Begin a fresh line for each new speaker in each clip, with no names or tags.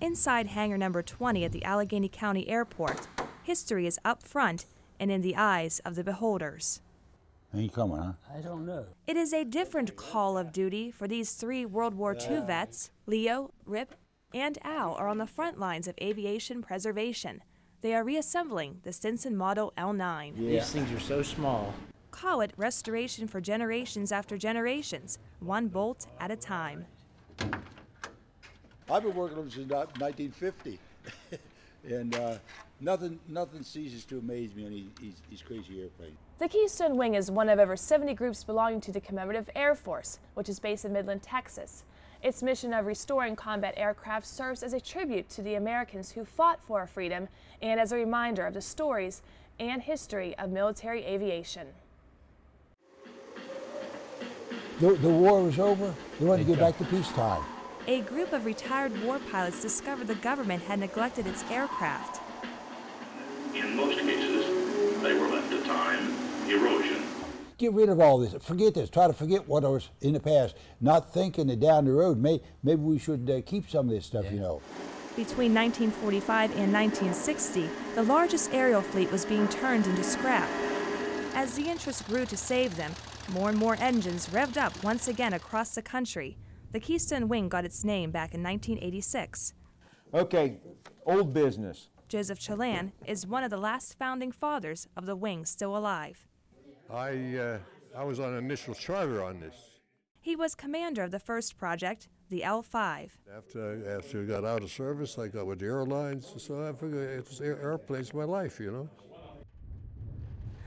Inside hangar number 20 at the Allegheny County Airport, history is up front and in the eyes of the beholders.
Ain't coming, huh?
I don't know.
It is a different call of duty for these 3 World War II vets. Leo, Rip, and Al are on the front lines of aviation preservation. They are reassembling the Stinson Model L9.
Yeah. These things are so small.
Call it restoration for generations after generations, one bolt at a time.
I've been working on them since 1950, and nothing ceases to amaze me on these crazy airplanes.
The Keystone Wing is one of over 70 groups belonging to the Commemorative Air Force, which is based in Midland, Texas. Its mission of restoring combat aircraft serves as a tribute to the Americans who fought for our freedom and as a reminder of the stories and history of military aviation.
The war was over. They wanted to get back to peacetime.
A group of retired war pilots discovered the government had neglected its aircraft.
In most cases, they were left to time, erosion.
Get rid of all this. Forget this. Try to forget what was in the past. Not thinking that down the road, maybe we should keep some of this stuff, you know.
Between 1945 and 1960, the largest aerial fleet was being turned into scrap. As the interest grew to save them, more and more engines revved up once again across the country. The Keystone Wing got its name back in 1986.
Okay, old business.
Joseph Chalan is one of the last founding fathers of the wing still alive.
I was on initial charter on this.
He was commander of the first project, the L5.
After I got out of service, I got with the airlines, so I figured airplanes my life, you know.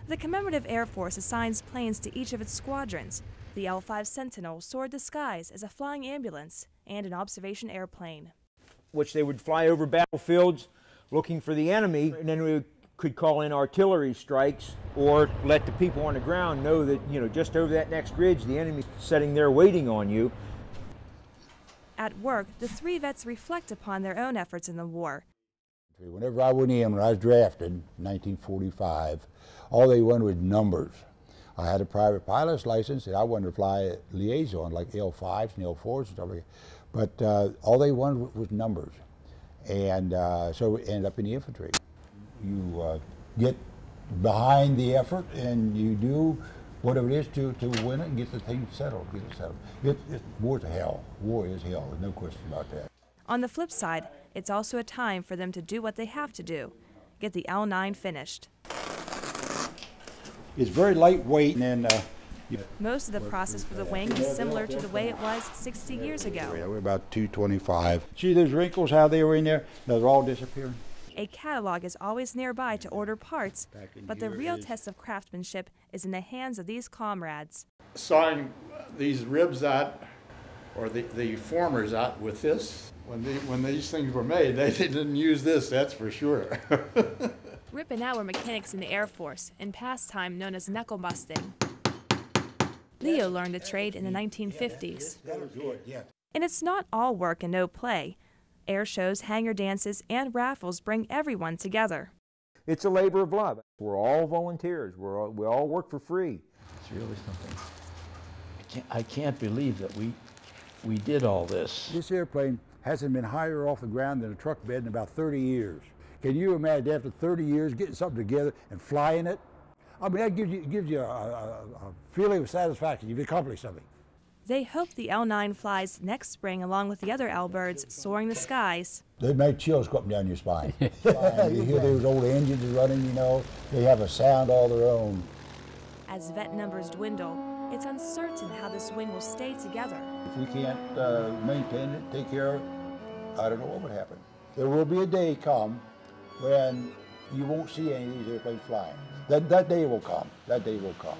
The Commemorative Air Force assigns planes to each of its squadrons. The L5 Sentinel soared the skies as a flying ambulance and an observation airplane.
Which they would fly over battlefields looking for the enemy, and then we could call in artillery strikes or let the people on the ground know that, you know, just over that next ridge, the enemy's sitting there waiting on you.
At work, the 3 vets reflect upon their own efforts in the war.
Whenever I went in, when I was drafted in 1945, all they wanted was numbers. I had a private pilot's license, and I wanted to fly liaison, like L5s and L4s and stuff like that. But all they wanted was numbers. And so we ended up in the infantry. You get behind the effort, and you do whatever it is to win it and get the thing settled, war's hell. War is hell, there's no question about that.
On the flip side, it's also a time for them to do what they have to do, get the L9 finished.
It's very lightweight, and
most of the process for the wing is similar to the way it was 60 years ago.
we're about 225. See those wrinkles, how they were in there? They're all disappearing.
A catalog is always nearby to order parts, but the real test of craftsmanship is in the hands of these comrades.
Sawing these ribs out, or the formers out with this, when these things were made, they didn't use this, that's for sure.
Rip and Al were mechanics in the Air Force, in pastime known as knuckle busting. Leo learned the trade in the 1950s. And it's not all work and no play. Air shows, hangar dances, and raffles bring everyone together.
It's a labor of love. We're all volunteers. We all work for free.
It's really something. I can't believe that we did all this.
This airplane hasn't been higher off the ground than a truck bed in about 30 years. Can you imagine after 30 years getting something together and flying it? I mean, that gives you a feeling of satisfaction. You've accomplished something.
They hope the L9 flies next spring along with the other L-birds soaring the skies.
They make chills go up and down your spine. You hear those old engines running, you know, they have a sound all their own.
As vet numbers dwindle, it's uncertain how this wing will stay together.
If we can't maintain it, take care of it, I don't know what would happen. There will be a day come when you won't see any of these airplanes flying. That day will come. That day will come.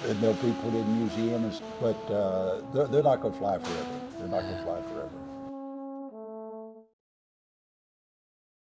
And they'll be put in museums, but they're not going to fly forever. They're not going to fly forever.